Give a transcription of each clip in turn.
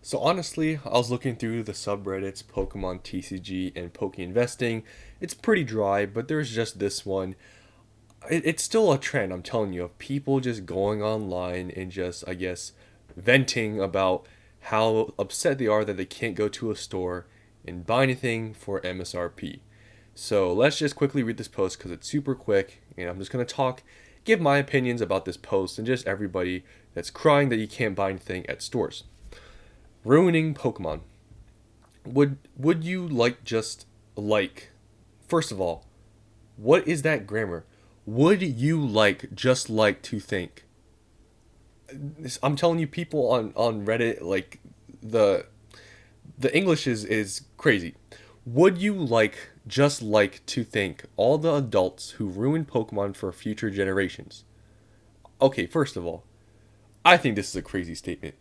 So honestly, I was looking through the subreddits, Pokemon TCG, and Poke Investing. It's pretty dry, but there's just this one. It's still a trend, I'm telling you, of people just going online and just, I guess, venting about how upset they are that they can't go to a store and buy anything for MSRP. So let's just quickly read this post because it's super quick, and I'm just going to give my opinions about this post and just everybody that's crying that you can't buy anything at stores. Ruining Pokemon. Would you like first of all, what is that grammar? Would you just like to think? I'm telling you, people on Reddit, like the the English is crazy. Would you like to think all the adults who ruin Pokemon for future generations? Okay, first of all, I think this is a crazy statement.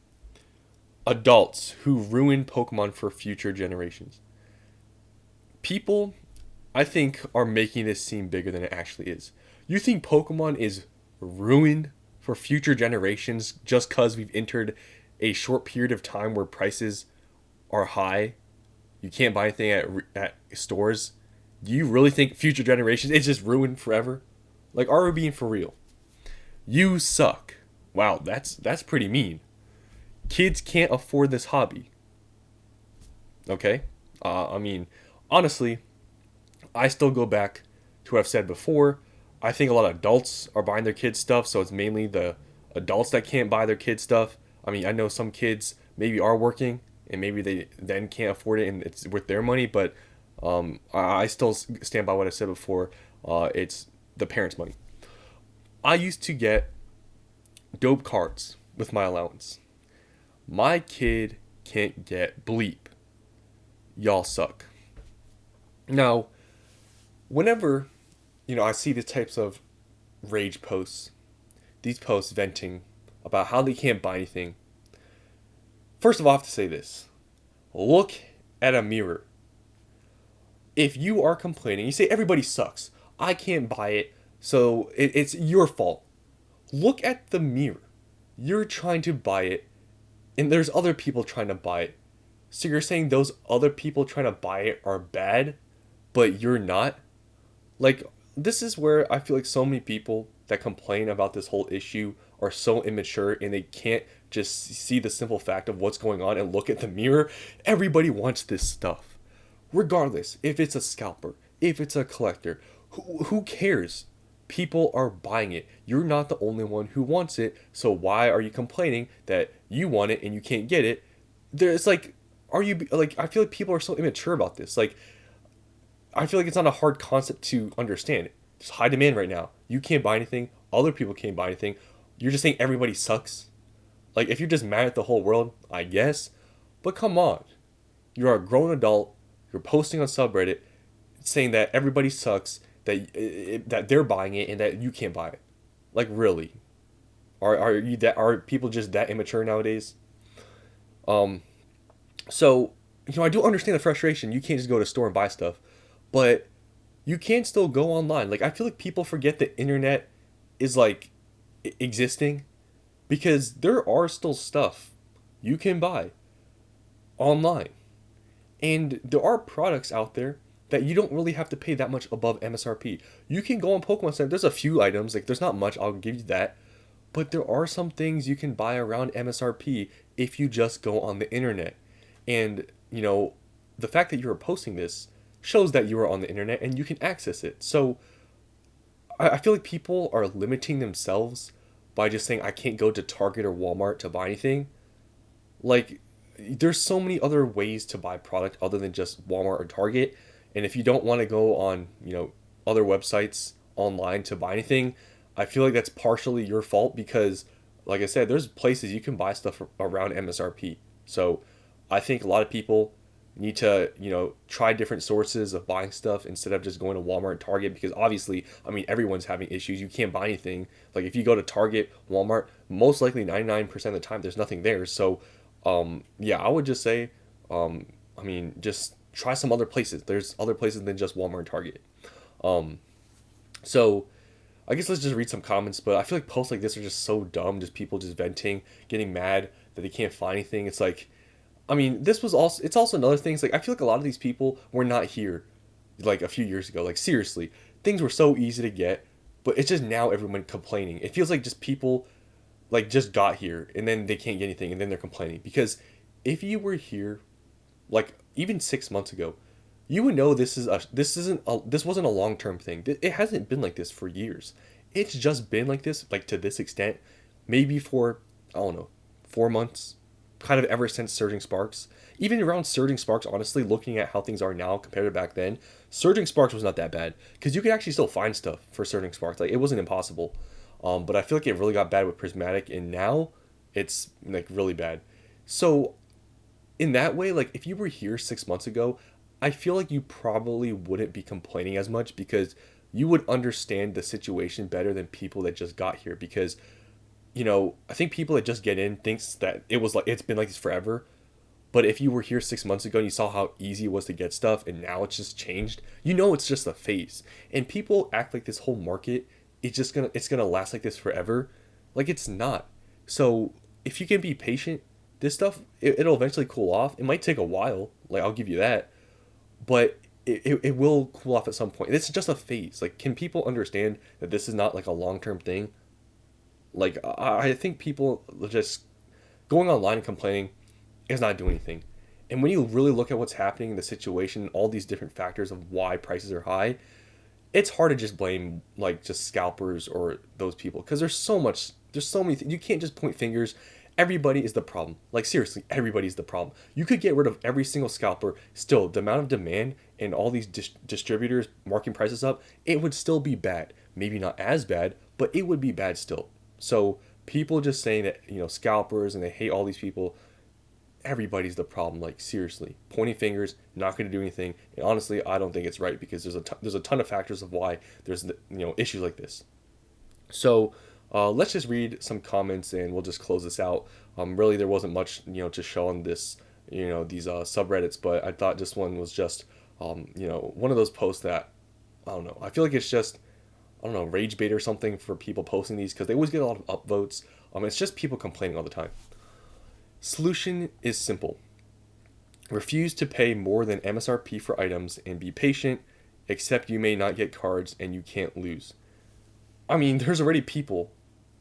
Adults who ruin Pokemon for future generations. People, I think, are making this seem bigger than it actually is. You think Pokemon is ruined for future generations just because we've entered a short period of time where prices are high? You can't buy anything at stores. Do you really think future generations is just ruined forever? Like, are we being for real? You suck. Wow, that's pretty mean. Kids can't afford this hobby. Okay? I mean, honestly, I still go back to what I've said before. I think a lot of adults are buying their kids stuff, so it's mainly the adults that can't buy their kids stuff. I mean, I know some kids maybe are working and maybe they then can't afford it and it's worth their money, but I still stand by what I said before. It's the parents' money. I used to get dope cards with my allowance. My kid can't get bleep. Y'all suck. Now, whenever I see these types of rage posts, these posts venting about how they can't buy anything. First of all, I have to say this: look at a mirror. If you are complaining, you say everybody sucks. I can't buy it, so it's your fault. Look at the mirror. You're trying to buy it, and there's other people trying to buy it. So you're saying those other people trying to buy it are bad, but you're not? Like, this is where I feel like so many people that complain about this whole issue are so immature and they can't just see the simple fact of what's going on and look at the mirror. Everybody wants this stuff. Regardless, if it's a scalper, if it's a collector, who cares? People are buying it. You're not the only one who wants it, so why are you complaining that you want it and you can't get it? There's like, are you like, I feel like people are so immature about this. Like, I feel like it's not a hard concept to understand. There's high demand right now. You can't buy anything. Other people can't buy anything. You're just saying everybody sucks. Like, if you're just mad at the whole world, I guess. But come on. You're a grown adult. You're posting on subreddit saying that everybody sucks, that they're buying it and that you can't buy it. Like, really? Are people just that immature nowadays? So, I do understand the frustration. You can't just go to a store and buy stuff, but you can still go online. Like, I feel like people forget the internet is like existing because there are still stuff you can buy online. And there are products out there that you don't really have to pay that much above MSRP. You can go on Pokemon Center. There's a few items, like there's not much, I'll give you that. But there are some things you can buy around MSRP if you just go on the internet. And, the fact that you're posting this shows that you are on the internet and you can access it. So I feel like people are limiting themselves by just saying I can't go to Target or Walmart to buy anything. Like, there's so many other ways to buy product other than just Walmart or Target. And if you don't want to go on, other websites online to buy anything, I feel like that's partially your fault because, like I said, there's places you can buy stuff around MSRP. So I think a lot of people need to, try different sources of buying stuff instead of just going to Walmart and Target because obviously, I mean, everyone's having issues. You can't buy anything. Like if you go to Target, Walmart, most likely 99% of the time there's nothing there. So, yeah, I would just say, just try some other places. There's other places than just Walmart and Target. So I guess let's just read some comments, but I feel like posts like this are just so dumb. Just people just venting, getting mad that they can't find anything. It's like, I mean, this was also it's also another thing. It's like I feel like a lot of these people were not here like a few years ago. Like seriously, things were so easy to get, but it's just now everyone complaining. It feels like just people like just got here and then they can't get anything and then they're complaining because if you were here like even 6 months ago, you would know this wasn't a long term thing. It hasn't been like this for years. It's just been like this, like to this extent, maybe for I don't know, 4 months, kind of ever since Surging Sparks. Even around Surging Sparks, honestly, looking at how things are now compared to back then, Surging Sparks was not that bad because you could actually still find stuff for Surging Sparks. Like it wasn't impossible, but I feel like it really got bad with Prismatic, and now it's like really bad. So in that way, like if you were here 6 months ago, I feel like you probably wouldn't be complaining as much because you would understand the situation better than people that just got here. Because I think people that just get in thinks that it was like it's been like this forever. But if you were here 6 months ago and you saw how easy it was to get stuff, and now it's just changed, it's just a phase. And people act like this whole market it's gonna last like this forever. Like it's not. So if you can be patient, this stuff it'll eventually cool off. It might take a while, like I'll give you that, but it will cool off at some point. It's just a phase. Like, can people understand that this is not like a long term thing? Like I think people just going online and complaining is not doing anything. And when you really look at what's happening in the situation, all these different factors of why prices are high, it's hard to just blame like just scalpers or those people because there's so many you can't just point fingers. Everybody is the problem. Like seriously, everybody's the problem. You could get rid of every single scalper, still the amount of demand and all these distributors marking prices up, it would still be bad. Maybe not as bad, but it would be bad still. So people just saying that scalpers and they hate all these people, everybody's the problem. Like seriously, pointing fingers, not going to do anything. And honestly, I don't think it's right because there's a ton of factors of why there's issues like this. So let's just read some comments and we'll just close this out. Really, there wasn't much to show on this these subreddits, but I thought this one was just one of those posts that I don't know. I feel like it's just I don't know rage bait or something for people posting these because they always get a lot of upvotes. It's just people complaining all the time. Solution is simple. Refuse to pay more than MSRP for items and be patient, except you may not get cards and you can't lose. I mean, there's already people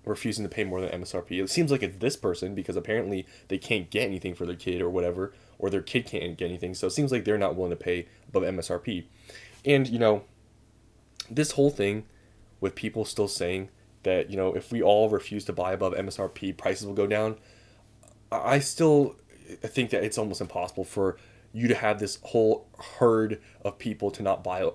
refusing to pay more than MSRP. It seems like it's this person because apparently they can't get anything for their kid or whatever, or their kid can't get anything. So it seems like they're not willing to pay above MSRP. And, this whole thing with people still saying that, if we all refuse to buy above MSRP, prices will go down. I still think that it's almost impossible for you to have this whole herd of people to not buy,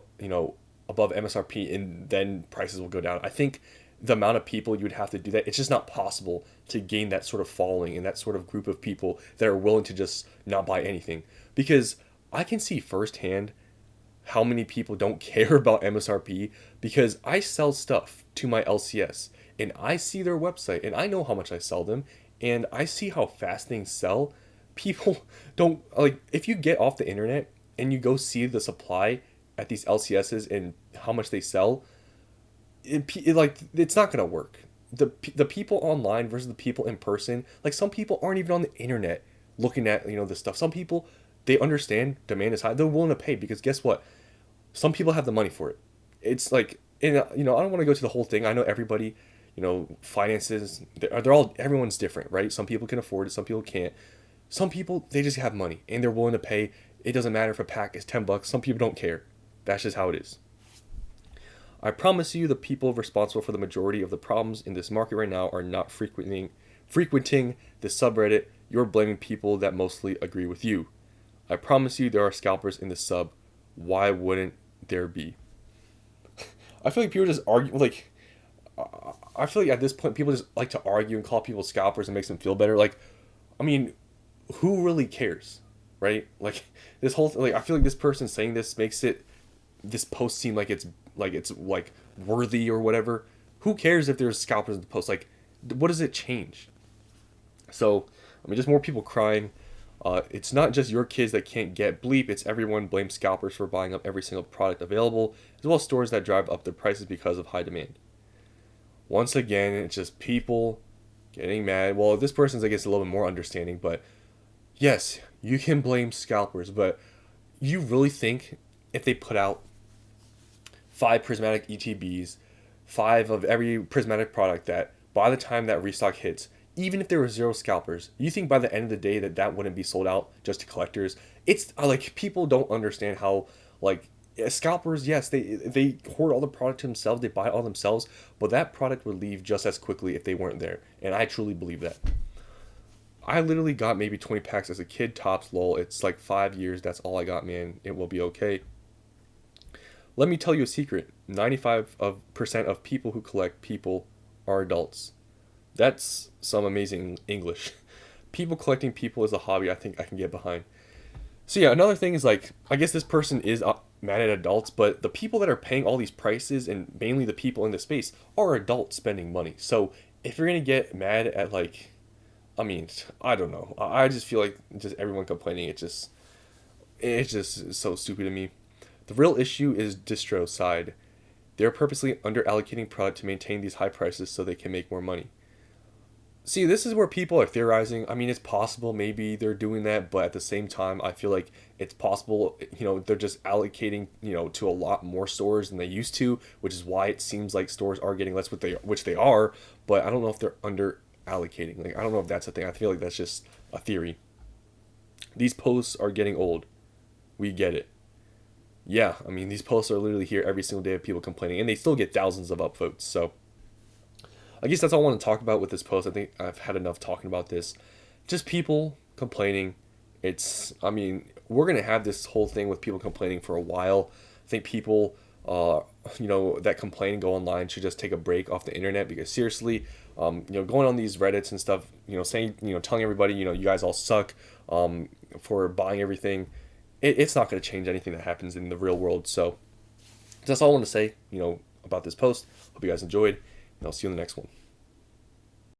above MSRP and then prices will go down. I think the amount of people you would have to do that, it's just not possible to gain that sort of following and that sort of group of people that are willing to just not buy anything. Because I can see firsthand how many people don't care about MSRP because I sell stuff to my LCS and I see their website and I know how much I sell them and I see how fast things sell. People don't like if you get off the internet and you go see the supply at these LCSs and how much they sell, it's not gonna work. The people online versus the people in person. Like some people aren't even on the internet looking at this stuff. Some people they understand demand is high. They're willing to pay because guess what? Some people have the money for it. It's like and I don't want to go to the whole thing. I know everybody. Finances, they're all, everyone's different, right? Some people can afford it, some people can't. Some people, they just have money and they're willing to pay. It doesn't matter if a pack is $10. Some people don't care. That's just how it is. I promise you the people responsible for the majority of the problems in this market right now are not frequenting this subreddit. You're blaming people that mostly agree with you. I promise you there are scalpers in this sub. Why wouldn't there be? I feel like people just argue, like, I feel like at this point people just like to argue and call people scalpers and makes them feel better. Like, I mean, who really cares, right? Like this whole like I feel like this person saying this makes this post seem like it's worthy or whatever. Who cares if there's scalpers in the post? Like, what does it change? So I mean, just more people crying. It's not just your kids that can't get bleep. It's everyone blames scalpers for buying up every single product available, as well as stores that drive up their prices because of high demand. Once again, it's just people getting mad. Well, this person's, I guess, a little bit more understanding, but Yes, you can blame scalpers, but you really think if they put out five prismatic ETBs, five of every prismatic product, that by the time that restock hits, even if there were zero scalpers, you think by the end of the day that that wouldn't be sold out just to collectors? It's like people don't understand how like scalpers. Yes, they hoard all the product to themselves, they buy it all themselves, but that product would leave just as quickly if they weren't there, and I truly believe that. I literally got maybe 20 packs as a kid, tops. Lol. It's like 5 years. That's all I got, man. It will be okay. Let me tell you a secret. 95% of people who collect people are adults. That's some amazing English. People collecting people is a hobby I think I can get behind. So yeah, another thing is like I guess this person is mad at adults, but the people that are paying all these prices and mainly the people in the space are adults spending money. So if you're gonna get mad at like, I mean, I don't know. I just feel like just everyone complaining. It's just so stupid to me. The real issue is distro side. They're purposely under allocating product to maintain these high prices so they can make more money. See, this is where people are theorizing. I mean, it's possible maybe they're doing that, but at the same time, I feel like it's possible, they're just allocating, to a lot more stores than they used to, which is why it seems like stores are getting less, which they are, but I don't know if they're under allocating. Like, I don't know if that's a thing. I feel like that's just a theory. These posts are getting old. We get it. Yeah, I mean, these posts are literally here every single day of people complaining, and they still get thousands of upvotes. So I guess that's all I want to talk about with this post. I think I've had enough talking about this. Just people complaining. I mean, we're going to have this whole thing with people complaining for a while. I think people, that complain and go online should just take a break off the internet because seriously, going on these Reddits and stuff, saying, telling everybody, you guys all suck for buying everything. It's not going to change anything that happens in the real world. So that's all I want to say, about this post. Hope you guys enjoyed, and I'll see you in the next one.